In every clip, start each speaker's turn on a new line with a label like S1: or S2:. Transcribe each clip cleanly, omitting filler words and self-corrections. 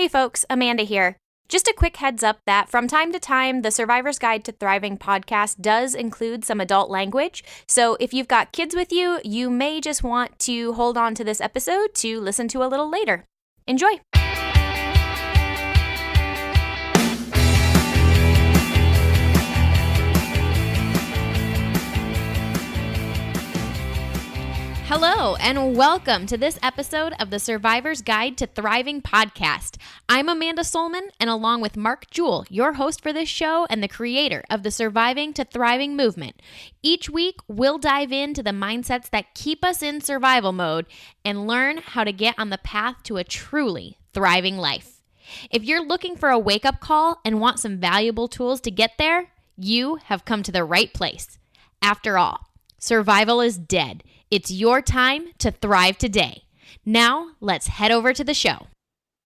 S1: Hey folks, Amanda here. Just a quick heads up that from time to time, the Survivor's Guide to Thriving podcast does include some adult language. So if you've got kids with you, you may just want to hold on to this episode to listen to a little later. Enjoy! Hello, and welcome to this episode of the Survivor's Guide to Thriving podcast. I'm Amanda Solman, and along with Mark Jewell, your host for this show and the creator of the Surviving to Thriving movement. Each week, we'll dive into the mindsets that keep us in survival mode and learn how to get on the path to a truly thriving life. If you're looking for a wake-up call and want some valuable tools to get there, you have come to the right place. After all, survival is dead. It's your time to thrive today. Now, let's head over to the show.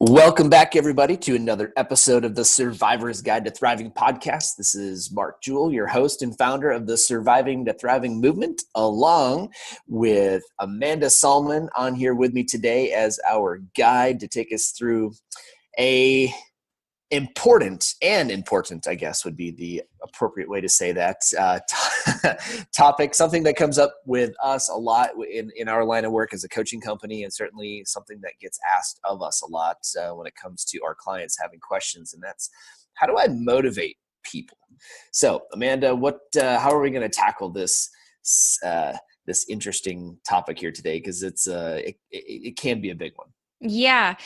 S2: Welcome back, everybody, to another episode of the Survivor's Guide to Thriving podcast. This is Mark Jewell, your host and founder of the Surviving to Thriving movement, along with Amanda Solman on here with me today as our guide to take us through a important, I guess would be the appropriate way to say that, topic, something that comes up with us a lot in our line of work as a coaching company, and certainly something that gets asked of us a lot when it comes to our clients having questions, and that's, how do I motivate people? So, Amanda, how are we going to tackle this interesting topic here today? Because it can be a big one.
S1: Yeah.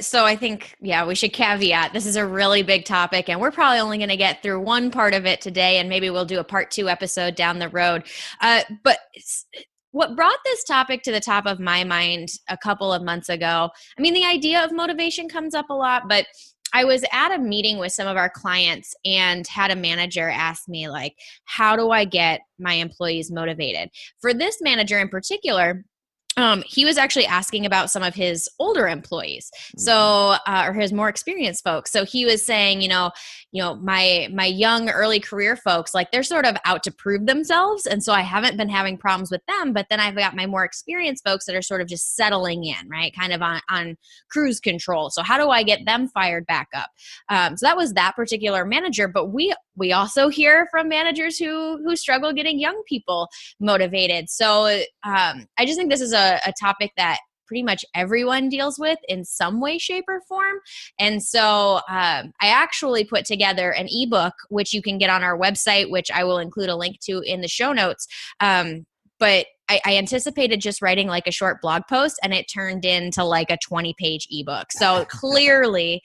S1: So I think, we should caveat. This is a really big topic, and we're probably only going to get through one part of it today, and maybe we'll do a part 2 episode down the road. But what brought this topic to the top of my mind a couple of months ago, I mean, the idea of motivation comes up a lot, but I was at a meeting with some of our clients and had a manager ask me, like, how do I get my employees motivated? For this manager in particular, he was actually asking about some of his older employees, or his more experienced folks. So he was saying, my young early career folks, like, they're sort of out to prove themselves, and so I haven't been having problems with them. But then I've got my more experienced folks that are sort of just settling in, right, kind of on cruise control. So how do I get them fired back up? So that was that particular manager. But we also hear from managers who struggle getting young people motivated. So I just think this is a topic that pretty much everyone deals with in some way, shape, or form. And so I actually put together an ebook, which you can get on our website, which I will include a link to in the show notes. But I anticipated just writing like a short blog post, and it turned into like a 20-page ebook. So clearly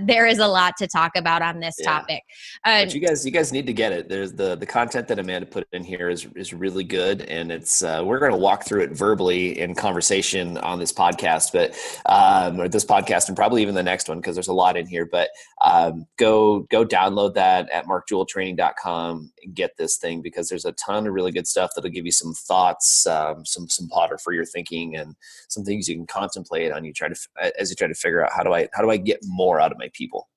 S1: there is a lot to talk about on this topic.
S2: But you guys need to get it. There's the content that Amanda put in here is really good, and it's we're going to walk through it verbally in conversation on this podcast, or this podcast, and probably even the next one, because there's a lot in here. But go download that at markjewelltraining.com and get this thing, because there's a ton of really good stuff that'll give you some thoughts, some fodder for your thinking, and some things you can contemplate on as you try to figure out how do I get more out of my people.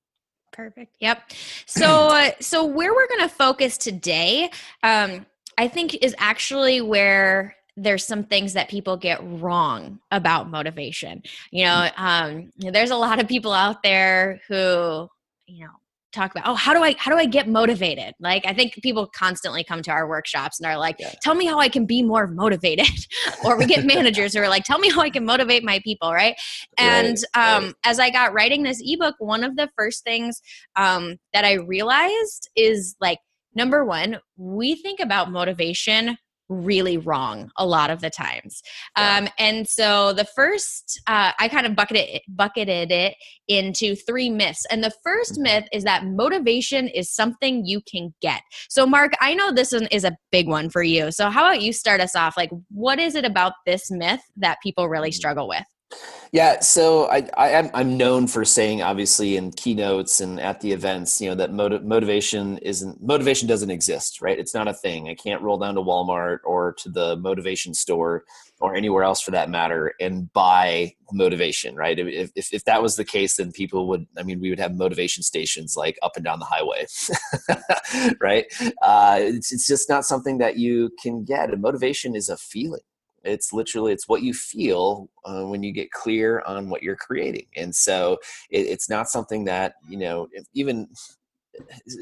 S1: Perfect. Yep. So where we're going to focus today, I think, is actually where there's some things that people get wrong about motivation. There's a lot of people out there who, talk about, how do I get motivated? Like, I think people constantly come to our workshops and are like, tell me how I can be more motivated. Or we get managers who are like, tell me how I can motivate my people. Right. And as I got writing this ebook, one of the first things that I realized is, like, number one, we think about motivation really wrong a lot of the times. And so the first, I kind of bucketed it into 3 myths. And the first myth is that motivation is something you can get. So Mark, I know this one is a big one for you. So how about you start us off? Like, what is it about this myth that people really struggle with?
S2: Yeah, so I'm known for saying, obviously, in keynotes and at the events, that motivation doesn't exist, right? It's not a thing. I can't roll down to Walmart or to the motivation store or anywhere else for that matter and buy motivation, right? If that was the case, then we would have motivation stations like up and down the highway, right? It's just not something that you can get. And motivation is a feeling. It's literally, it's what you feel when you get clear on what you're creating. And so it's not something that, even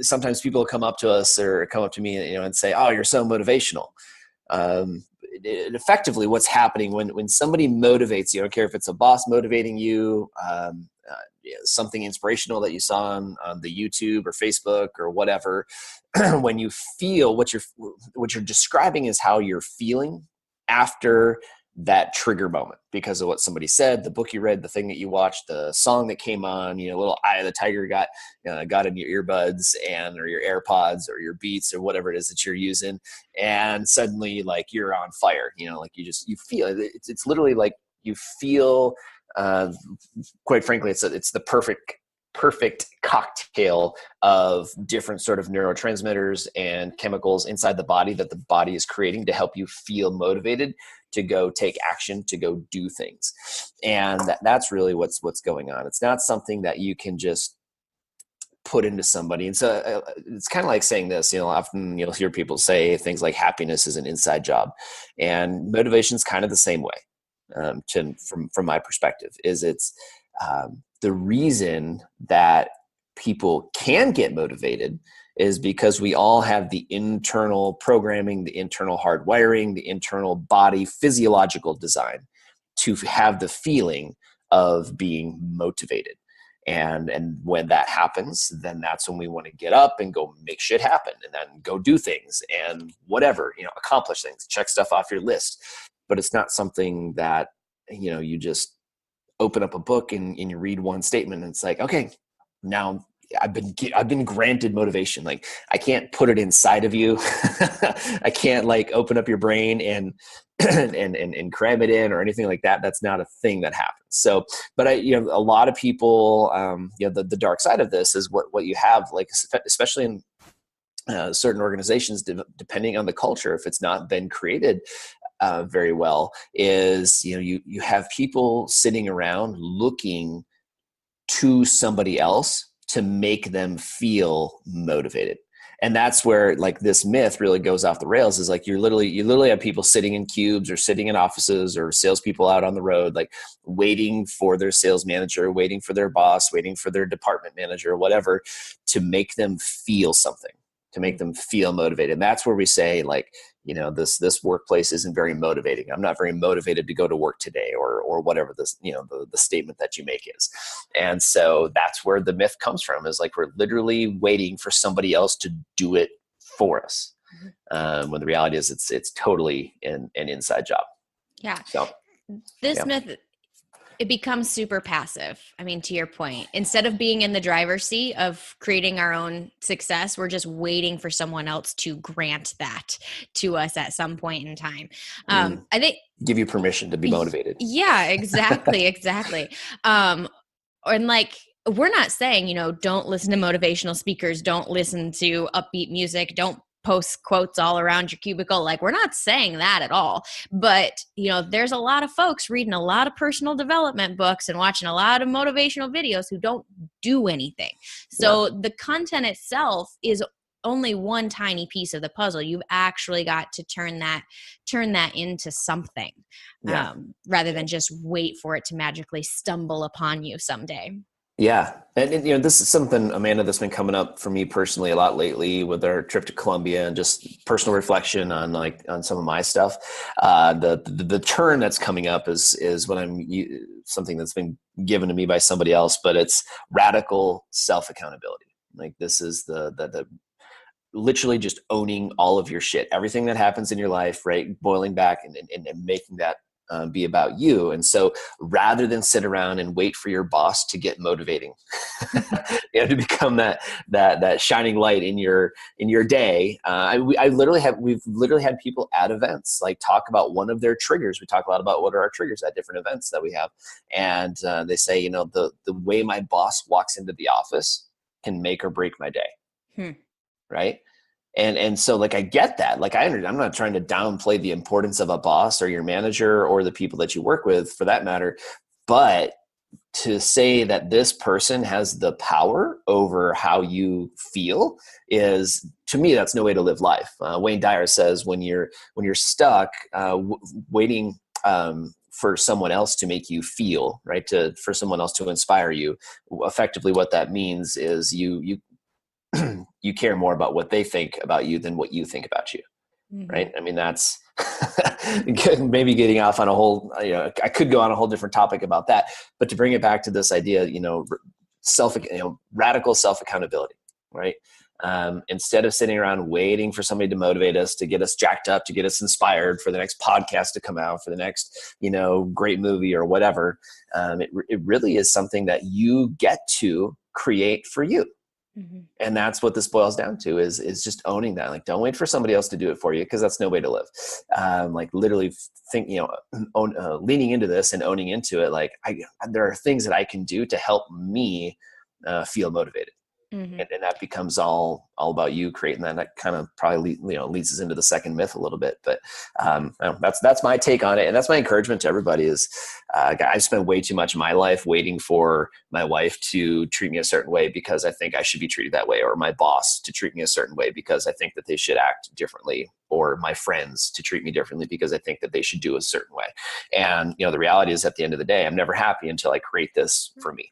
S2: sometimes people come up to us or come up to me, and say, oh, you're so motivational. Effectively what's happening when somebody motivates you, I don't care if it's a boss motivating you, something inspirational that you saw on the YouTube or Facebook or whatever, when you feel what you're describing is how you're feeling after that trigger moment because of what somebody said, the book you read, the thing that you watched, the song that came on, little Eye of the Tiger got in your earbuds or your AirPods or your Beats or whatever it is that you're using. And suddenly like you're on fire, like you feel it. It's literally like you feel, quite frankly, it's the perfect cocktail of different sort of neurotransmitters and chemicals inside the body that the body is creating to help you feel motivated to go take action, to go do things. And that's really what's going on. It's not something that you can just put into somebody. And so it's kind of like saying this, often you'll hear people say things like happiness is an inside job, and motivation is kind of the same way. From my perspective, is it's the reason that people can get motivated is because we all have the internal programming, the internal hardwiring, the internal body physiological design to have the feeling of being motivated. And when that happens, then that's when we want to get up and go make shit happen, and then go do things and whatever, accomplish things, check stuff off your list. But it's not something that, you just open up a book and you read one statement and it's like, okay, now I've been granted motivation. Like I can't put it inside of you. I can't like open up your brain and cram it in or anything like that. That's not a thing that happens. So, but a lot of people, the dark side of this is what you have, like, especially in certain organizations, depending on the culture, if it's not been created very well, is you have people sitting around looking to somebody else to make them feel motivated. And that's where like this myth really goes off the rails, is like you literally have people sitting in cubes or sitting in offices or salespeople out on the road, like waiting for their sales manager, waiting for their boss, waiting for their department manager or whatever to make them feel something, to make them feel motivated. And that's where we say like, this workplace isn't very motivating. I'm not very motivated to go to work today, or whatever this, the statement that you make is. And so that's where the myth comes from, is like, we're literally waiting for somebody else to do it for us. When the reality is it's totally an inside job.
S1: Yeah.
S2: So
S1: this myth, it becomes super passive. I mean, to your point, instead of being in the driver's seat of creating our own success, we're just waiting for someone else to grant that to us at some point in time. I think
S2: give you permission to be motivated.
S1: Yeah, exactly. Exactly. And like, we're not saying, don't listen to motivational speakers, don't listen to upbeat music, don't post quotes all around your cubicle. Like, we're not saying that at all. But, there's a lot of folks reading a lot of personal development books and watching a lot of motivational videos who don't do anything. So the content itself is only one tiny piece of the puzzle. You've actually got to turn that into something, rather than just wait for it to magically stumble upon you someday.
S2: Yeah. And this is something, Amanda, that's been coming up for me personally a lot lately with our trip to Colombia, and just personal reflection on some of my stuff. The turn that's coming up is what something that's been given to me by somebody else, but it's radical self-accountability. Like, this is the literally just owning all of your shit, everything that happens in your life, right? Boiling back and making that be about you. And so rather than sit around and wait for your boss to get motivating, to become that shining light in your day, we've literally had people at events like talk about one of their triggers. We talk a lot about what are our triggers at different events that we have. And they say, the way my boss walks into the office can make or break my day. Right. And so like, I get that. Like, I'm not trying to downplay the importance of a boss or your manager or the people that you work with for that matter. But to say that this person has the power over how you feel is to me, that's no way to live life. Wayne Dyer says when you're stuck, waiting for someone else to make you feel, right, for someone else to inspire you, effectively what that means is you you care more about what they think about you than what you think about you.
S1: Mm-hmm.
S2: Right. I mean, that's maybe getting off on a whole, I could go on a whole different topic about that, but to bring it back to this idea, radical self-accountability, right? Instead of sitting around waiting for somebody to motivate us, to get us jacked up, to get us inspired for the next podcast to come out, for the next, great movie or whatever, it really is something that you get to create for you. Mm-hmm. And that's what this boils down to is just owning that. Like, don't wait for somebody else to do it for you, because that's no way to live. Like literally think, leaning into this and owning into it. Like there are things that I can do to help me feel motivated. Mm-hmm. And that becomes all about you creating that. And that kind of probably leads us into the second myth a little bit. But that's my take on it, and that's my encouragement to everybody. Is I've spent way too much of my life waiting for my wife to treat me a certain way because I think I should be treated that way, or my boss to treat me a certain way because I think that they should act differently, or my friends to treat me differently because I think that they should do a certain way. And the reality is, at the end of the day, I'm never happy until I create this for me.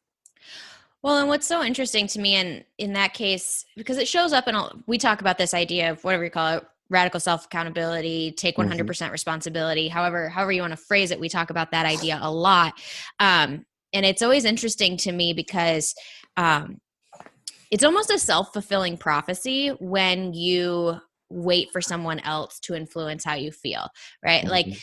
S1: Well, and what's so interesting to me in that case, because it shows up we talk about this idea of whatever you call it, radical self-accountability, take 100% responsibility, however you want to phrase it, we talk about that idea a lot. And it's always interesting to me because it's almost a self-fulfilling prophecy when you wait for someone else to influence how you feel, right? Mm-hmm. Like,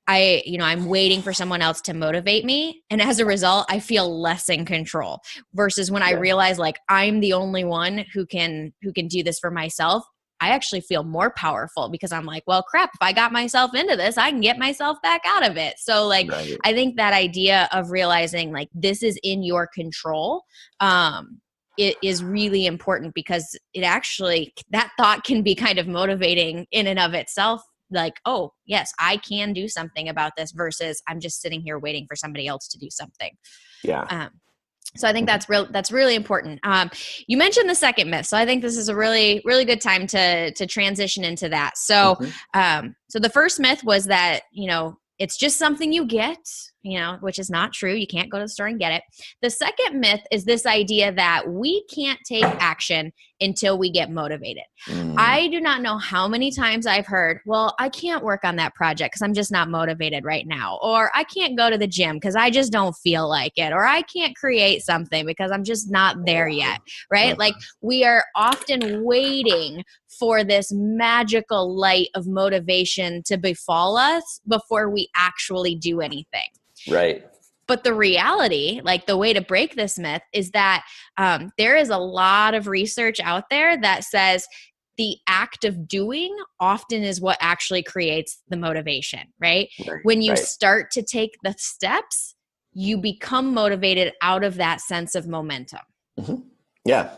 S1: I'm waiting for someone else to motivate me. And as a result, I feel less in control versus when I realize like I'm the only one who can do this for myself. I actually feel more powerful because I'm like, well, crap, if I got myself into this, I can get myself back out of it. So like, right. I think that idea of realizing like this is in your control, it is really important because that thought can be kind of motivating in and of itself. Like, oh, yes, I can do something about this versus I'm just sitting here waiting for somebody else to do something.
S2: Yeah.
S1: So I think that's really important. You mentioned the second myth. So I think this is a really, really good time to transition into that. So, so the first myth was that, it's just something you get, which is not true. You can't go to the store and get it. The second myth is this idea that we can't take action until we get motivated. I do not know how many times I've heard, well, I can't work on that project because I'm just not motivated right now. Or I can't go to the gym because I just don't feel like it. Or I can't create something because I'm just not there yet, right? Like we are often waiting for this magical light of motivation to befall us before we actually do anything.
S2: Right.
S1: But the reality, like the way to break this myth is that there is a lot of research out there that says the act of doing often is what actually creates the motivation, right? When you start to take the steps, you become motivated out of that sense of momentum. Mm-hmm.
S2: Yeah,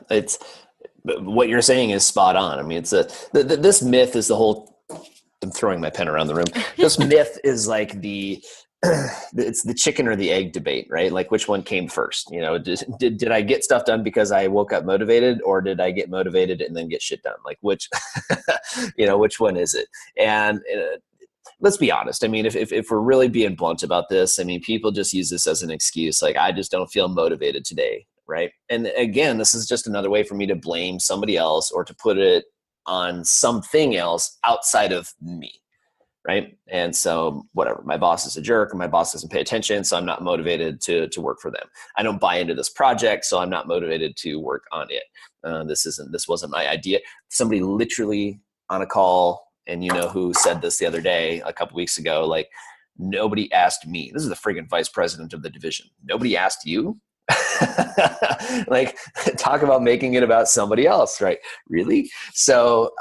S2: what you're saying is spot on. I mean, this myth is the whole, I'm throwing my pen around the room. This myth is like it's the chicken or the egg debate, right? Like which one came first? Did I get stuff done because I woke up motivated, or did I get motivated and then get shit done? Like which, which one is it? And let's be honest. I mean, if we're really being blunt about this, I mean, people just use this as an excuse. Like, I just don't feel motivated today. Right. And again, this is just another way for me to blame somebody else or to put it on something else outside of me. Right. And so whatever, my boss is a jerk, or my boss doesn't pay attention, so I'm not motivated to work for them. I don't buy into this project, so I'm not motivated to work on it. This wasn't my idea. Somebody literally on a call, and who said this the other day, a couple weeks ago, like, nobody asked me. This is the friggin' vice president of the division. Nobody asked you. Like, talk about making it about somebody else, right? Really? So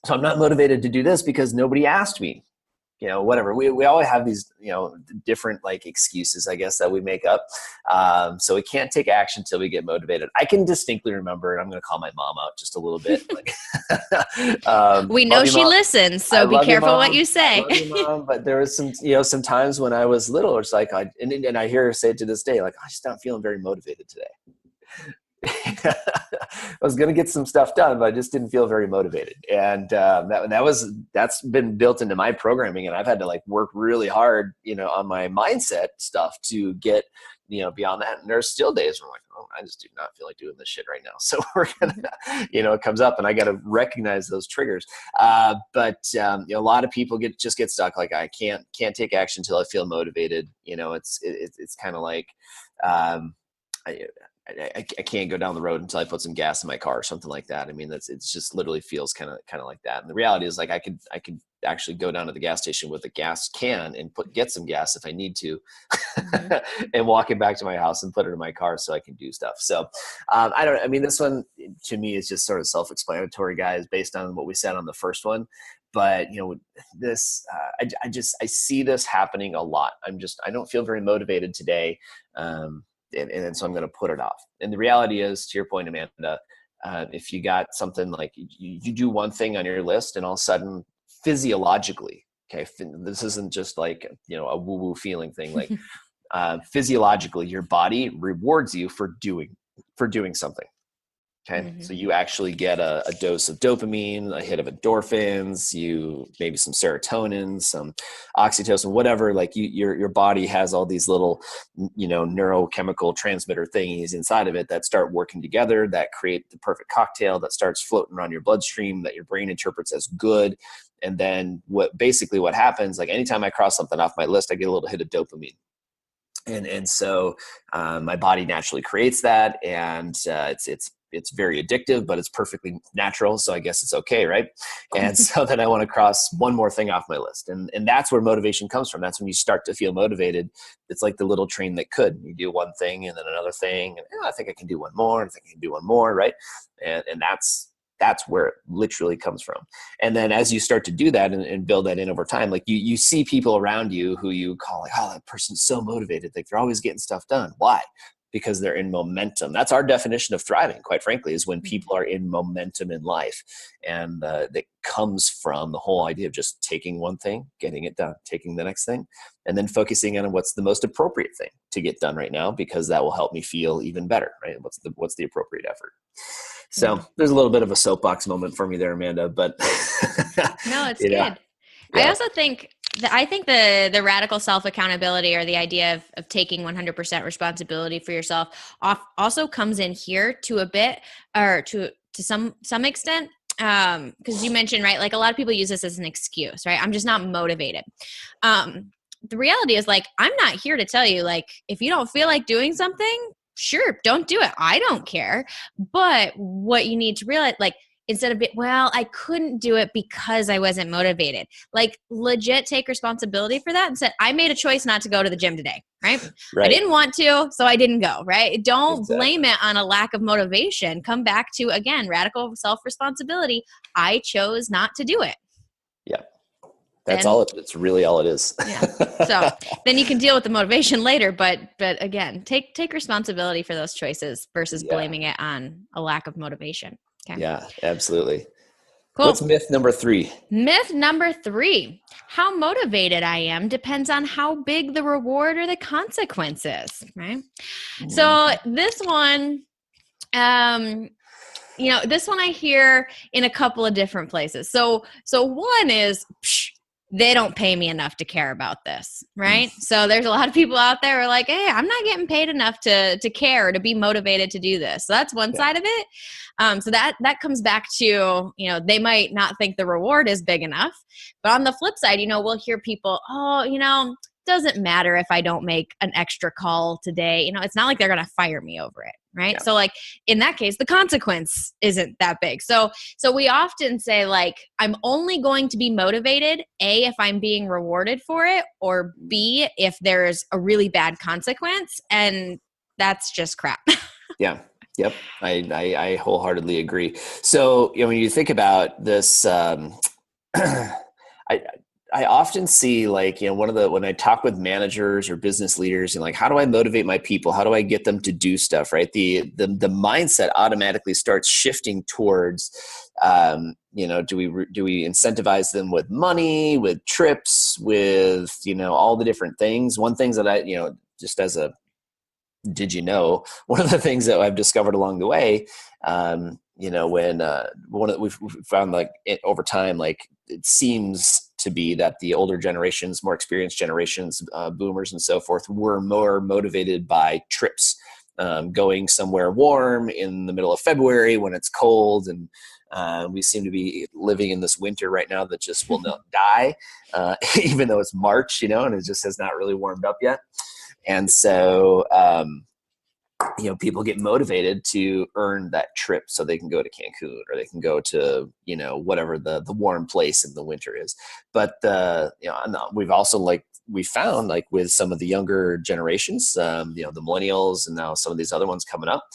S2: I'm not motivated to do this because nobody asked me. Whatever. We always have these, different like excuses, I guess, that we make up. So we can't take action until we get motivated. I can distinctly remember, and I'm going to call my mom out just a little bit. Like,
S1: we know she listens, so be careful what you say.
S2: I love you, Mom, but there was some times when I was little, it's like, and I hear her say it to this day, like, I just not feeling very motivated today. I was going to get some stuff done, but I just didn't feel very motivated. And that's been built into my programming. And I've had to like work really hard, on my mindset stuff to get, beyond that. And there's still days where I'm like, oh, I just do not feel like doing this shit right now. So we're going to, it comes up and I got to recognize those triggers. But a lot of people get stuck. Like I can't take action until I feel motivated. It's kind of like, I can't go down the road until I put some gas in my car or something like that. I mean, it's just literally feels kind of like that. And the reality is like, I could actually go down to the gas station with a gas can and get some gas if I need to, and walk it back to my house and put it in my car so I can do stuff. So this one to me is just sort of self-explanatory, guys, based on what we said on the first one. But this, I see this happening a lot. I don't feel very motivated today. And so I'm going to put it off. And the reality is, to your point, Amanda, if you got something like you do one thing on your list and all of a sudden physiologically, okay, this isn't just like, a woo-woo feeling thing, like physiologically, your body rewards you for doing something. Okay. So you actually get a dose of dopamine, a hit of endorphins, maybe some serotonin, some oxytocin, whatever. Like your body has all these little, neurochemical transmitter thingies inside of it that start working together, that create the perfect cocktail that starts floating around your bloodstream that your brain interprets as good. And then what happens, like anytime I cross something off my list, I get a little hit of dopamine. And so my body naturally creates that, and it's very addictive, but it's perfectly natural. So I guess it's okay, right? And so then I want to cross one more thing off my list. And that's where motivation comes from. That's when you start to feel motivated. It's like the little train that could. You do one thing and then another thing. And I think I can do one more. I think I can do one more, right? And that's where it literally comes from. And then as you start to do that and build that in over time, like you see people around you who you call like, oh, that person's so motivated. Like they're always getting stuff done. Why? Because they're in momentum. That's our definition of thriving, quite frankly, is when people are in momentum in life. And that comes from the whole idea of just taking one thing, getting it done, taking the next thing, and then focusing on what's the most appropriate thing to get done right now, because that will help me feel even better, right? What's the appropriate effort? So there's a little bit of a soapbox moment for me there, Amanda, but
S1: no, it's good. Yeah. I also think the radical self-accountability, or the idea of taking 100% responsibility for yourself also comes in here to a bit, or to some extent. Because you mentioned, right, like a lot of people use this as an excuse, right? I'm just not motivated. The reality is, like, I'm not here to tell you, like, if you don't feel like doing something, sure, don't do it. I don't care. But what you need to realize, like, instead of I couldn't do it because I wasn't motivated. Like, legit take responsibility for that and said, I made a choice not to go to the gym today, right? I didn't want to, so I didn't go, right? Don't blame it on a lack of motivation. Come back to, again, radical self-responsibility. I chose not to do it.
S2: Yeah. That's really all it is.
S1: Yeah. So then you can deal with the motivation later, but again, take responsibility for those choices versus blaming it on a lack of motivation. Okay.
S2: Yeah, absolutely.
S1: Cool.
S2: What's myth number 3?
S1: Myth number 3, how motivated I am depends on how big the reward or the consequence is, right? Mm-hmm. So this one, this one I hear in a couple of different places. So one is, they don't pay me enough to care about this, right? So there's a lot of people out there who are like, hey, I'm not getting paid enough to care, to be motivated to do this. So that's one side of it. So that comes back to, they might not think the reward is big enough. But on the flip side, we'll hear people, doesn't matter if I don't make an extra call today. It's not like they're going to fire me over it. Right. Yeah. So like in that case, the consequence isn't that big. So we often say, like, I'm only going to be motivated, A, if I'm being rewarded for it, or B, if there's a really bad consequence. And that's just crap.
S2: Yeah. Yep. I wholeheartedly agree. So, when you think about this, I often see, like, when I talk with managers or business leaders, and like, how do I motivate my people? How do I get them to do stuff? Right. The mindset automatically starts shifting towards, do we incentivize them with money, with trips, with, all the different things. One thing that I, just as a, did you know, one of the things that I've discovered along the way, when we've found like over time, like it seems to be that the older generations, more experienced generations, boomers and so forth, were more motivated by trips, going somewhere warm in the middle of February when it's cold. And we seem to be living in this winter right now that just will not die, even though it's March, and it just has not really warmed up yet. And so, people get motivated to earn that trip so they can go to Cancun or they can go to, whatever the warm place in the winter is. But, we've also we found like with some of the younger generations, the millennials and now some of these other ones coming up,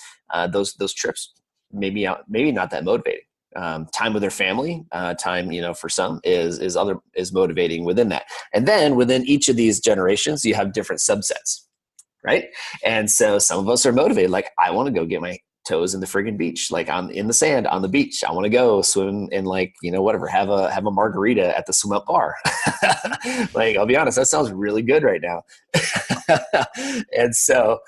S2: those trips maybe not that motivating. Time with their family, time, for some is motivating within that. And then within each of these generations, you have different subsets. Right. And so some of us are motivated. Like, I want to go get my toes in the friggin' beach, like in the sand on the beach. I want to go swim and whatever, have a margarita at the swim up bar. Like, I'll be honest, that sounds really good right now. And so,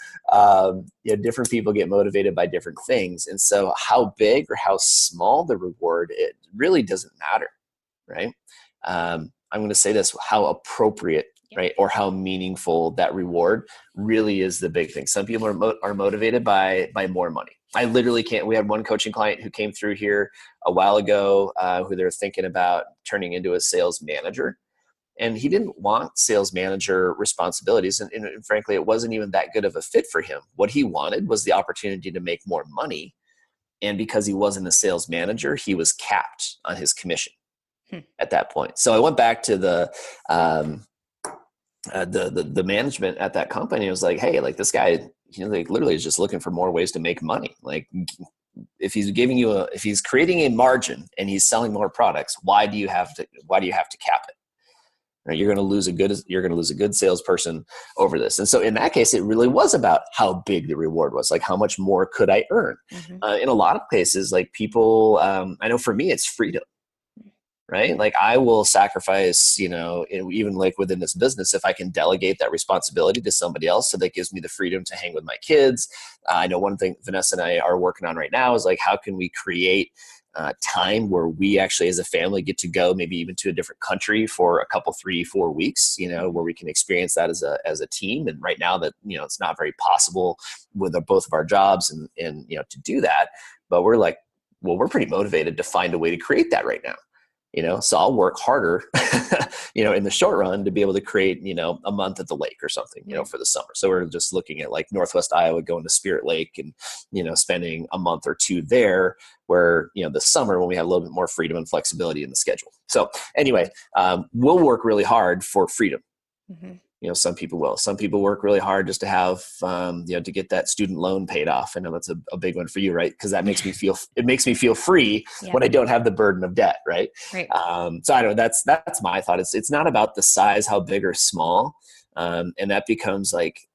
S2: different people get motivated by different things. And so how big or how small the reward, it really doesn't matter. Right. I'm going to say this, how appropriate, right, or how meaningful that reward really is the big thing. Some people are motivated by more money. I literally can't. We had one coaching client who came through here a while ago, who they're thinking about turning into a sales manager. And he didn't want sales manager responsibilities. And frankly, it wasn't even that good of a fit for him. What he wanted was the opportunity to make more money. And because he wasn't a sales manager, he was capped on his commission at that point. So I went back to the management at that company. I was like, hey, like this guy, literally is just looking for more ways to make money. Like, if he's if he's creating a margin and he's selling more products, why do you have to cap it? Right? You're going to lose a good salesperson over this. And so in that case, it really was about how big the reward was. Like, how much more could I earn? In a lot of cases, like people, I know for me, it's freedom. Right? Like, I will sacrifice, even like within this business, if I can delegate that responsibility to somebody else, so that gives me the freedom to hang with my kids. I know one thing Vanessa and I are working on right now is like, how can we create time where we actually as a family get to go maybe even to a different country for a couple, 3-4 weeks, where we can experience that as a team. And right now that, it's not very possible with both of our jobs and to do that, but we're like, well, we're pretty motivated to find a way to create that right now. So I'll work harder, in the short run to be able to create, a month at the lake or something, for the summer. So we're just looking at like Northwest Iowa, going to Spirit Lake and, spending a month or two there where, the summer when we have a little bit more freedom and flexibility in the schedule. So anyway, we'll work really hard for freedom. Some people will. Some people work really hard just to have, to get that student loan paid off. I know that's a big one for you, right? Because that makes me feel free when I don't have the burden of debt, right?
S1: Right.
S2: So I don't know. That's my thought. It's not about the size, how big or small, and that becomes like,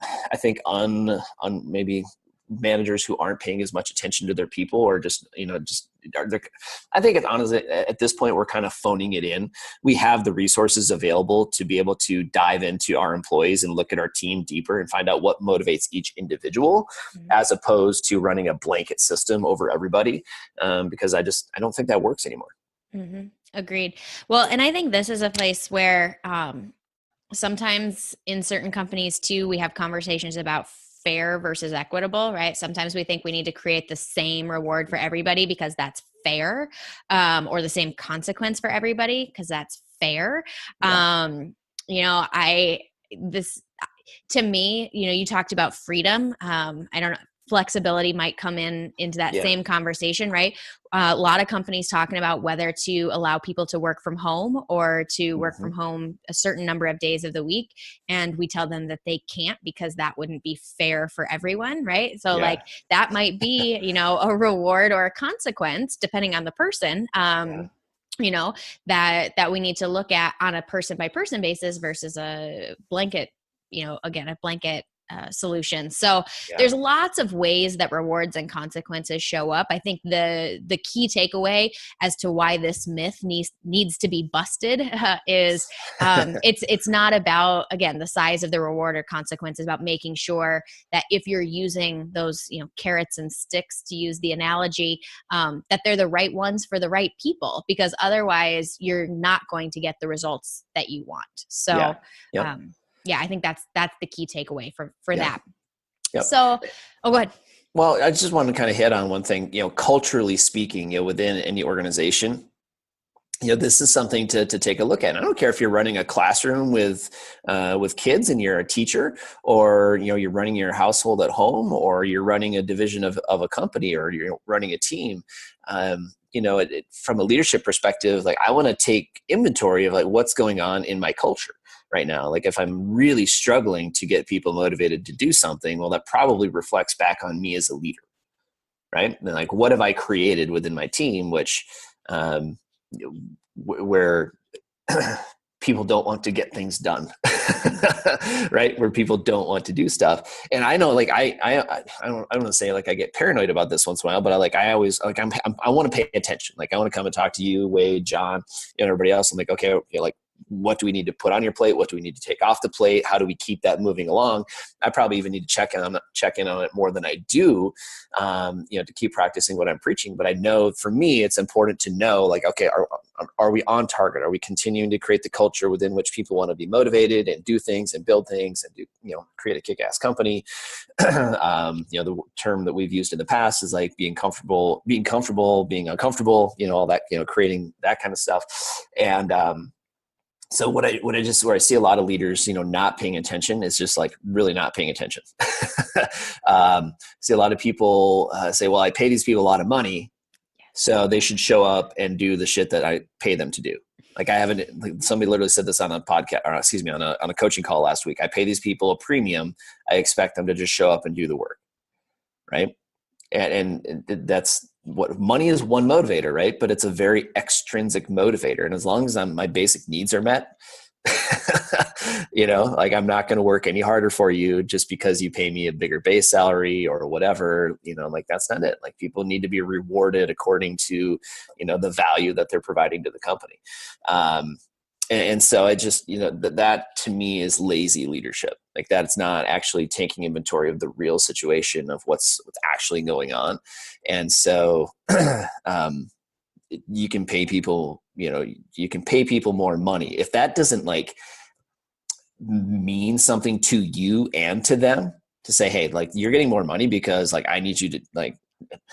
S2: I think on maybe managers who aren't paying as much attention to their people, or just I think it's honestly at this point we're kind of phoning it in. We have the resources available to be able to dive into our employees and look at our team deeper and find out what motivates each individual, as opposed to running a blanket system over everybody, because I don't think that works anymore.
S1: Agreed. Well, and I think this is a place where sometimes in certain companies too, we have conversations about fair versus equitable, right? Sometimes we think we need to create the same reward for everybody because that's fair, or the same consequence for everybody because that's fair. Yeah. To me, you talked about freedom. I don't know. Flexibility might come into that same conversation, right? A lot of companies talking about whether to allow people to work from home or to work from home a certain number of days of the week. And we tell them that they can't because that wouldn't be fair for everyone, right? So like that might be, a reward or a consequence depending on the person. That we need to look at on a person by person basis versus a blanket, again, a blanket solution. So there's lots of ways that rewards and consequences show up. I think the key takeaway as to why this myth needs to be busted is it's not about, again, the size of the reward or consequence. It's about making sure that if you're using those, carrots and sticks, to use the analogy, that they're the right ones for the right people, because otherwise you're not going to get the results that you want. So I think that's the key takeaway for that.
S2: Yep.
S1: So, go ahead.
S2: Well, I just want to kind of hit on one thing, culturally speaking, within any organization, this is something to take a look at. And I don't care if you're running a classroom with kids and you're a teacher, or, you're running your household at home, or you're running a division of a company, or you're running a team. From a leadership perspective, like, I want to take inventory of like what's going on in my culture right now. Like, if I'm really struggling to get people motivated to do something, well, that probably reflects back on me as a leader, right? And like, what have I created within my team, which, where people don't want to get things done, right? Where people don't want to do stuff. And I know, like, I don't want to say like I get paranoid about this once in a while, but I always like, I want to pay attention. Like, I want to come and talk to you, Wade, John, and everybody else. I'm like, okay, like, what do we need to put on your plate? What do we need to take off the plate? How do we keep that moving along? I probably even need to check in on it more than I do, to keep practicing what I'm preaching. But I know for me, it's important to know, like, okay, are we on target? Are we continuing to create the culture within which people want to be motivated and do things and build things and do, create a kick-ass company? The term that we've used in the past is like being comfortable, being uncomfortable, all that, creating that kind of stuff. And, so where I see a lot of leaders, not paying attention is just like really not paying attention. See a lot of people say, well, I pay these people a lot of money, so they should show up and do the shit that I pay them to do. Like, somebody literally said this on a podcast, or excuse me, on a coaching call last week. I pay these people a premium. I expect them to just show up and do the work. Right. And that's what money is, one motivator, right? But it's a very extrinsic motivator. And as long as my basic needs are met, like, I'm not going to work any harder for you just because you pay me a bigger base salary or whatever, like, that's not it. Like, people need to be rewarded according to, the value that they're providing to the company. And so I just, that to me is lazy leadership. Like, that it's not actually taking inventory of the real situation of what's actually going on. And so you can pay people, more money. If that doesn't like mean something to you and to them, to say, hey, like, you're getting more money because like, I need you to like,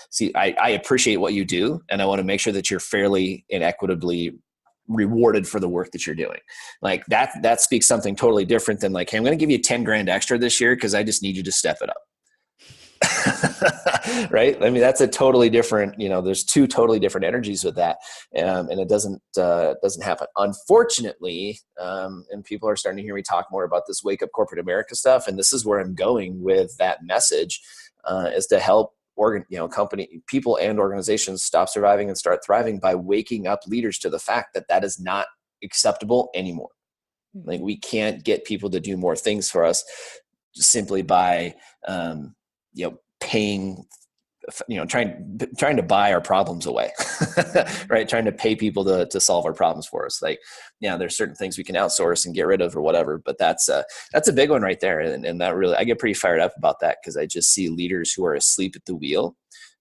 S2: see, I appreciate what you do, and I want to make sure that you're fairly and equitably rewarded for the work that you're doing. Like, that speaks something totally different than like, hey, I'm going to give you 10 grand extra this year because I just need you to step it up. Right? I mean, that's a totally different, there's two totally different energies with that. And it doesn't happen, unfortunately. And people are starting to hear me talk more about this Wake Up Corporate America stuff. And this is where I'm going with that message, is to help company people and organizations stop surviving and start thriving by waking up leaders to the fact that is not acceptable anymore. Like, we can't get people to do more things for us simply by, paying, trying to buy our problems away, right? Trying to pay people to solve our problems for us. Like, there's certain things we can outsource and get rid of or whatever, but that's a big one right there. And that really, I get pretty fired up about that, because I just see leaders who are asleep at the wheel.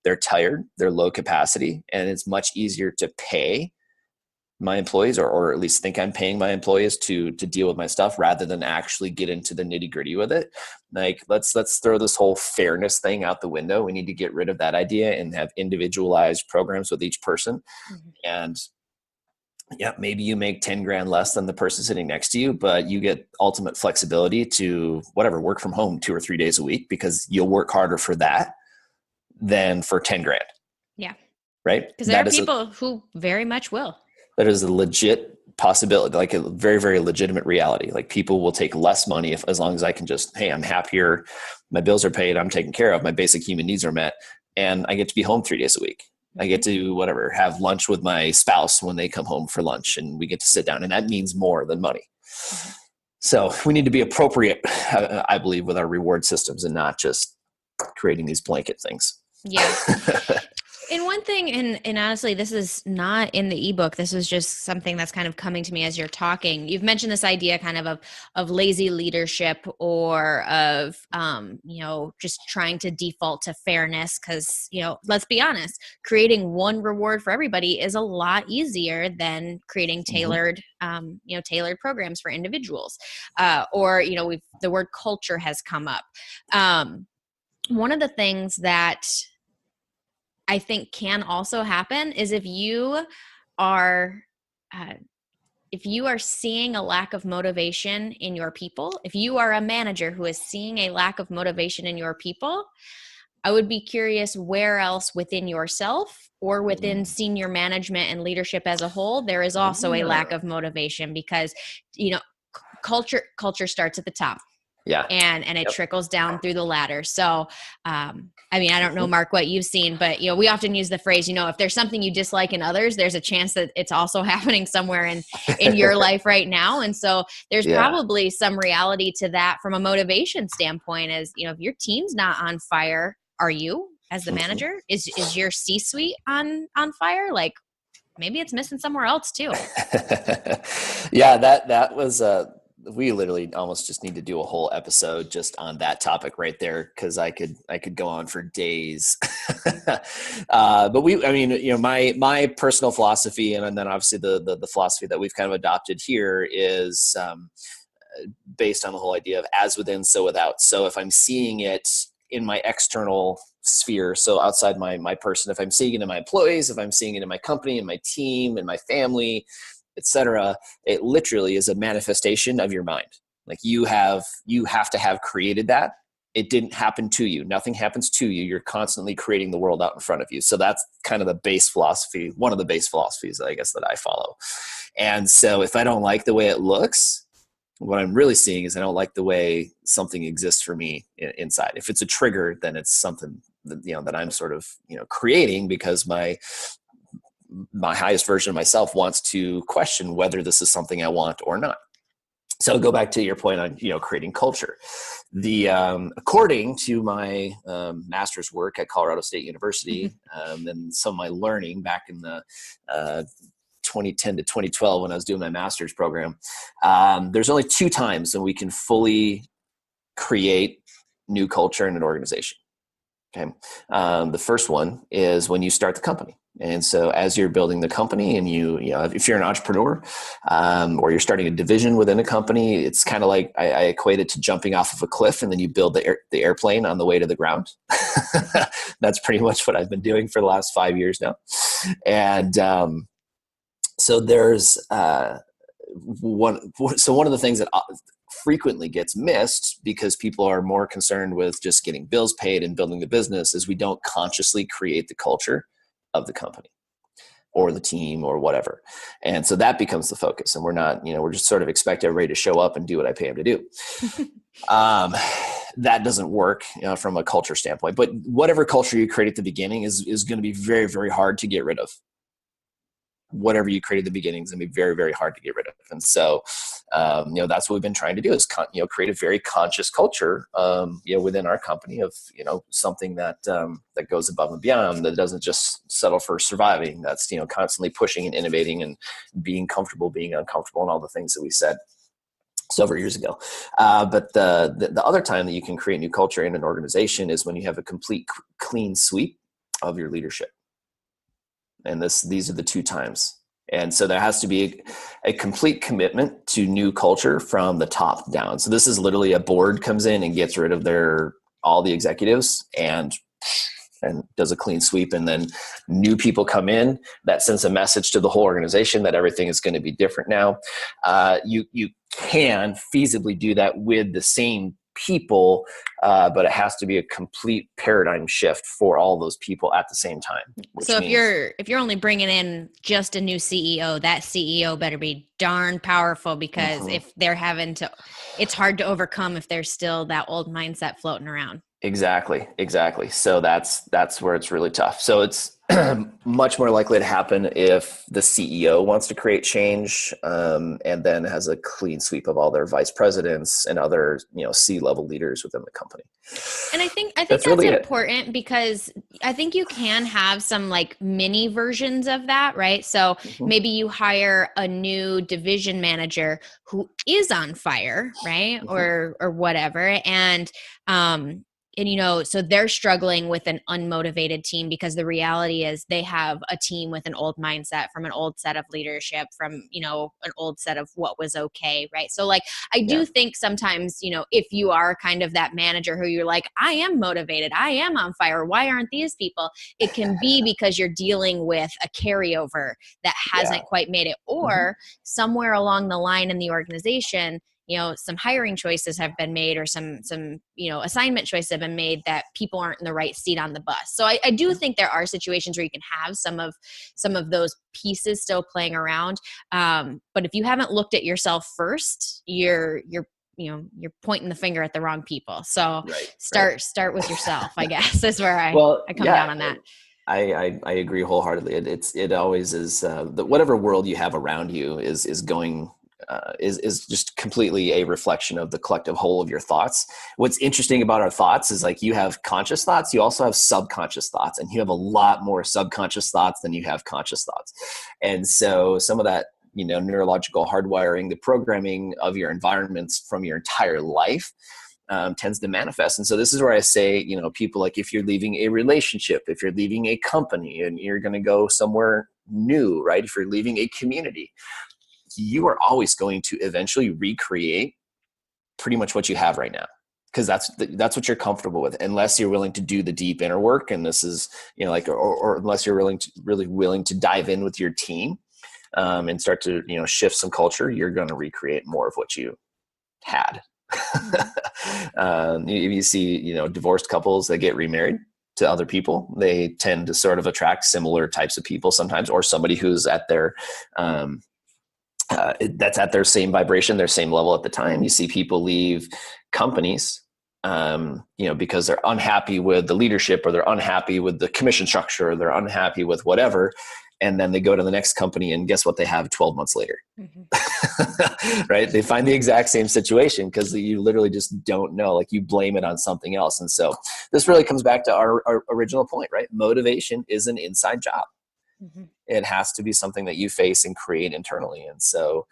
S2: They're tired, they're low capacity, and it's much easier to pay my employees, or at least think I'm paying my employees to deal with my stuff, rather than actually get into the nitty gritty with it. Like, let's throw this whole fairness thing out the window. We need to get rid of that idea and have individualized programs with each person. And maybe you make 10 grand less than the person sitting next to you, but you get ultimate flexibility to work from home 2 or 3 days a week, because you'll work harder for that than for 10 grand.
S1: Yeah.
S2: Right.
S1: Because there are people who very much will.
S2: That is a legit possibility, like a very, very legitimate reality. Like, people will take less money as long as I can just, hey, I'm happier, my bills are paid, I'm taken care of, my basic human needs are met, and I get to be home 3 days a week. I get to have lunch with my spouse when they come home for lunch, and we get to sit down, and that means more than money. So we need to be appropriate, I believe, with our reward systems and not just creating these blanket things.
S1: Yeah. And one thing, and honestly, this is not in the ebook. This is just something that's kind of coming to me as you're talking. You've mentioned this idea kind of lazy leadership, or of just trying to default to fairness. Because let's be honest, creating one reward for everybody is a lot easier than creating tailored tailored programs for individuals. The word culture has come up. One of the things that I think can also happen is if you are seeing a lack of motivation in your people, if you are a manager who is seeing a lack of motivation in your people, I would be curious where else within yourself or within senior management and leadership as a whole, there is also a lack of motivation, because, culture starts at the top.
S2: Yeah.
S1: And it trickles down through the ladder. So, I don't know, Mark, what you've seen, but, we often use the phrase, if there's something you dislike in others, there's a chance that it's also happening somewhere in your life right now. And so there's probably some reality to that from a motivation standpoint, as, if your team's not on fire, are you, as the manager, is your C-suite on fire? Like, maybe it's missing somewhere else too.
S2: Yeah, that was, we literally almost just need to do a whole episode just on that topic right there, because I could go on for days. But my personal philosophy, and then obviously the philosophy that we've kind of adopted here is based on the whole idea of as within, so without. So if I'm seeing it in my external sphere, so outside my person, if I'm seeing it in my employees, if I'm seeing it in my company, in my team, in my family, etc., it literally is a manifestation of your mind. Like you have to have created that. It didn't happen to you. Nothing happens to you. You're constantly creating the world out in front of you. So that's kind of the base philosophy, one of the base philosophies, I guess, that I follow. And so if I don't like the way it looks, what I'm really seeing is I don't like the way something exists for me inside. If it's a trigger, then it's something that I'm sort of creating, because my highest version of myself wants to question whether this is something I want or not. So go back to your point on, creating culture. According to my master's work at Colorado State University, and some of my learning back in the 2010 to 2012 when I was doing my master's program, there's only 2 times when we can fully create new culture in an organization. Okay. The first one is when you start the company. And so as you're building the company, and if you're an entrepreneur, or you're starting a division within a company, it's kind of like I equate it to jumping off of a cliff, and then you build the airplane on the way to the ground. That's pretty much what I've been doing for the last 5 years now. And so there's one of the things that frequently gets missed, because people are more concerned with just getting bills paid and building the business, is we don't consciously create the culture of the company or the team or whatever. And so that becomes the focus, and we're not, we're just sort of expect everybody to show up and do what I pay them to do. That doesn't work from a culture standpoint, but whatever culture you create at the beginning is going to be very, very hard to get rid of. Whatever you create at the beginning is going to be very, very hard to get rid of. And so, that's what we've been trying to do, is, create a very conscious culture, within our company of, something that goes above and beyond, that doesn't just settle for surviving. That's, constantly pushing and innovating and being comfortable, being uncomfortable, and all the things that we said several years ago. But the other time that you can create new culture in an organization is when you have a complete clean sweep of your leadership. And these are the 2 times. And so there has to be a complete commitment to new culture from the top down. So this is literally a board comes in and gets rid of all the executives and does a clean sweep. And then new people come in that sends a message to the whole organization that everything is going to be different now. You can feasibly do that with the same people, but it has to be a complete paradigm shift for all those people at the same time.
S1: So if you're only bringing in just a new CEO, that CEO better be darn powerful, because if they're it's hard to overcome if there's still that old mindset floating around.
S2: Exactly. So that's where it's really tough. So it's much more likely to happen if the CEO wants to create change, and then has a clean sweep of all their vice presidents and other, C-level leaders within the company.
S1: And I think
S2: That's
S1: that's
S2: really it.
S1: important because I think you can have some like mini versions of that, right? So
S2: Mhm.
S1: maybe you hire a new division manager who is on fire, right?
S2: Mhm.
S1: Or whatever. And so they're struggling with an unmotivated team because the reality is they have a team with an old mindset from an old set of leadership, from, an old set of what was okay, right? So like I
S2: Yeah.
S1: do think sometimes, if you are kind of that manager who you're like, I am motivated, I am on fire, why aren't these people? It can be because you're dealing with a carryover that
S2: Yeah.
S1: hasn't quite made it,
S2: Mhm.
S1: or somewhere along the line in the organization, some hiring choices have been made, or some assignment choices have been made that people aren't in the right seat on the bus. So I do think there are situations where you can have some of those pieces still playing around. But if you haven't looked at yourself first, you're pointing the finger at the wrong people. So
S2: Right. Right.
S1: start with yourself, I guess, is where
S2: Well,
S1: I come
S2: yeah,
S1: down on that.
S2: I agree wholeheartedly. It always is, whatever world you have around you is going, is just completely a reflection of the collective whole of your thoughts. What's interesting about our thoughts is, like, you have conscious thoughts, you also have subconscious thoughts, and you have a lot more subconscious thoughts than you have conscious thoughts. And so some of that, neurological hardwiring, the programming of your environments from your entire life, tends to manifest. And so this is where I say, people, like, if you're leaving a relationship, if you're leaving a company and you're going to go somewhere new, right? If you're leaving a community, you are always going to eventually recreate pretty much what you have right now, because that's what you're comfortable with, unless you're willing to do the deep inner work. And this is, or unless you're really willing to dive in with your team, and start to, shift some culture, you're going to recreate more of what you had.
S1: Mhm.
S2: You see, divorced couples that get remarried to other people, they tend to sort of attract similar types of people sometimes, or somebody who's at their, that's at their same vibration, their same level at the time. You see people leave companies, because they're unhappy with the leadership, or they're unhappy with the commission structure, or they're unhappy with whatever. And then they go to the next company, and guess what they have 12 months later?
S1: Mhm.
S2: Right? They find the exact same situation because you literally just don't know. Like, you blame it on something else. And so this really comes back to our original point, right? Motivation is an inside job.
S1: Mhm.
S2: It has to be something that you face and create internally. And so,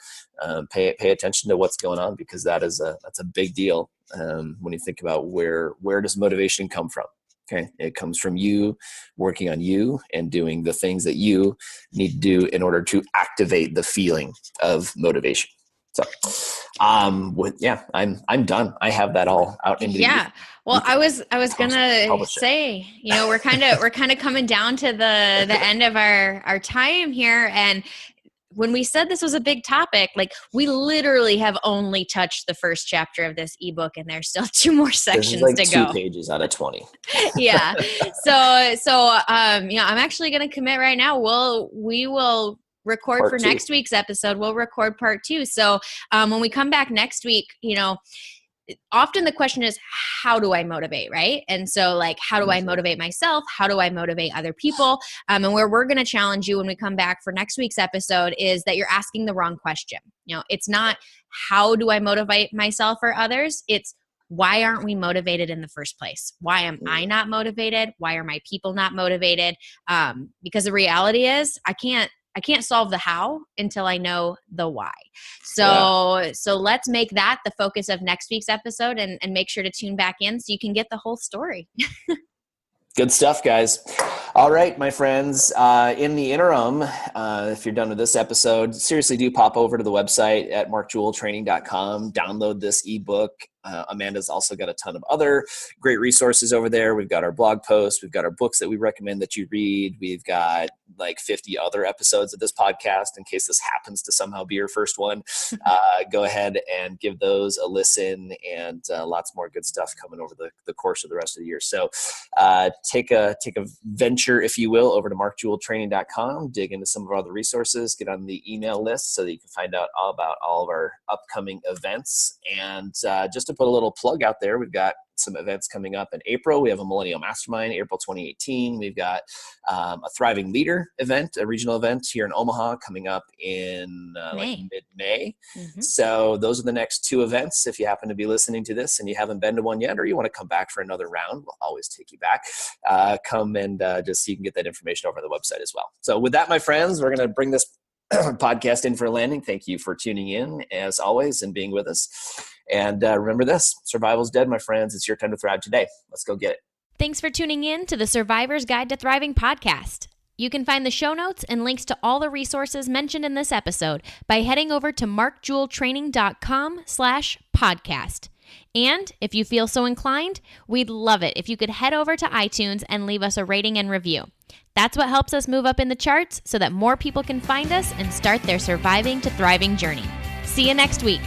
S2: pay attention to what's going on, because that's a big deal. When you think about where does motivation come from? Okay. It comes from you working on you and doing the things that you need to do in order to activate the feeling of motivation. So, I'm done. I have that all out into the
S1: Yeah.
S2: ether.
S1: Well,
S2: You can
S1: I was
S2: post it,
S1: gonna
S2: publish it.
S1: say, we're kind of coming down to the end of our time here. And when we said this was a big topic, like, we literally have only touched the first chapter of this ebook, and there's still two more
S2: This is
S1: sections
S2: like
S1: to
S2: 2
S1: go.
S2: pages out of 20.
S1: Yeah. I'm actually gonna commit right now. We will record for
S2: Part 2.
S1: next week's episode. We'll record part two. So when we come back next week, often the question is, how do I motivate, right? And so, like, how do I motivate myself? How do I motivate other people? And where we're going to challenge you when we come back for next week's episode is that you're asking the wrong question. It's not how do I motivate myself or others? It's why aren't we motivated in the first place? Why am I not motivated? Why are my people not motivated? Because the reality is, I can't solve the how until I know the why.
S2: Yeah.
S1: So let's make that the focus of next week's episode, and make sure to tune back in so you can get the whole story.
S2: Good stuff, guys. All right, my friends. In the interim, if you're done with this episode, seriously do pop over to the website at markjeweltraining.com. Download this ebook. Amanda's also got a ton of other great resources over there. We've got our blog posts. We've got our books that we recommend that you read. We've got like 50 other episodes of this podcast in case this happens to somehow be your first one. Go ahead and give those a listen, and lots more good stuff coming over the course of the rest of the year. So take a venture, if you will, over to markjeweltraining.com, dig into some of our other resources, get on the email list so that you can find out all about all of our upcoming events. And just to put a little plug out there, we've got some events coming up in April. We have a Millennial Mastermind, April 2018. We've got a Thriving Leader event, a regional event here in Omaha coming up in like mid-May. So those are the next 2 events. If you happen to be listening to this and you haven't been to one yet, or you want to come back for another round, we'll always take you back. Come and just so you can get that information over on the website as well. So with that, my friends, we're going to bring this podcast in for a landing. Thank you for tuning in as always and being with us. And remember this, survival's dead, my friends. It's your time to thrive today. Let's go get it.
S1: Thanks for tuning in to the Survivor's Guide to Thriving podcast. You can find the show notes and links to all the resources mentioned in this episode by heading over to markjeweltraining.com/podcast. And if you feel so inclined, we'd love it if you could head over to iTunes and leave us a rating and review. That's what helps us move up in the charts so that more people can find us and start their surviving to thriving journey. See you next week.